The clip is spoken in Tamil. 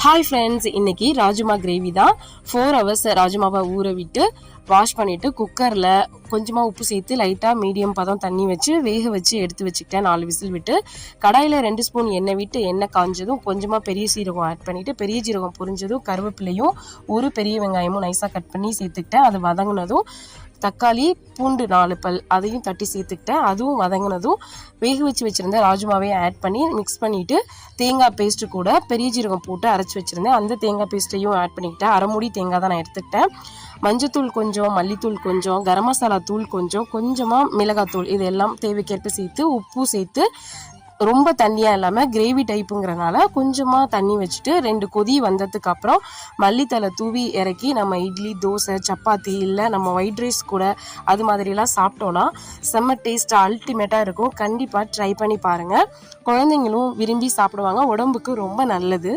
ஹாய் ஃப்ரெண்ட்ஸ், இன்னைக்கு ராஜ்மா கிரேவி தான். 4 hours ராஜ்மாவை ஊற விட்டு வாஷ் பண்ணிவிட்டு குக்கரில் கொஞ்சமாக உப்பு சேர்த்து லைட்டாக மீடியம் பதம் தண்ணி வச்சு வேக வச்சு எடுத்து வச்சுக்கிட்டேன். 4 விசில் விட்டு கடாயில் 2 ஸ்பூன் எண்ணெய் விட்டு எண்ணெய் காஞ்சதும் கொஞ்சமாக பெரிய சீரகம் ஆட் பண்ணிவிட்டு பெரிய சீரகம் பொரிஞ்சதும் கருவேப்பிலையும் ஒரு பெரிய வெங்காயமும் நைஸாக கட் பண்ணி சேர்த்துக்கிட்டேன். அது வதங்கினதும் தக்காளி பூண்டு 4 பல் அதையும் தட்டி சேர்த்துக்கிட்டேன். அதுவும் வதங்கினதும் வேக வச்சு வச்சுருந்த ராஜ்மாவையும் ஆட் பண்ணி மிக்ஸ் பண்ணிவிட்டு தேங்காய் பேஸ்ட்டு கூட பெரிய ஜீரகம் போட்டு அரைச்சி வச்சுருந்தேன். அந்த தேங்காய் பேஸ்ட்டையும் ஆட் பண்ணிக்கிட்டேன். அரை மூடி தேங்காய் தான் நான் எடுத்துக்கிட்டேன். மஞ்சத்தூள் கொஞ்சம், மல்லித்தூள் கொஞ்சம், கரம் மசாலா தூள் கொஞ்சம், கொஞ்சமாக மிளகாத்தூள் இதெல்லாம் தேவைக்கேற்ப சேர்த்து உப்பு சேர்த்து ரொம்ப தண்ணியாக இல்லாமல் கிரேவி டைப்புங்கிறனால கொஞ்சமாக தண்ணி வச்சுட்டு 2 கொதி வந்ததுக்கு அப்புறம் மல்லித்தலை தூவி இறக்கி நம்ம இட்லி, தோசை, சப்பாத்தி இல்லை நம்ம ஒயிட் ரைஸ் கூட அது மாதிரிலாம் சாப்பிட்டோன்னா செம்ம டேஸ்ட்டாக அல்டிமேட்டாக இருக்கும். கண்டிப்பாக ட்ரை பண்ணி பாருங்கள். குழந்தைங்களும் விரும்பி சாப்பிடுவாங்க. உடம்புக்கு ரொம்ப நல்லது.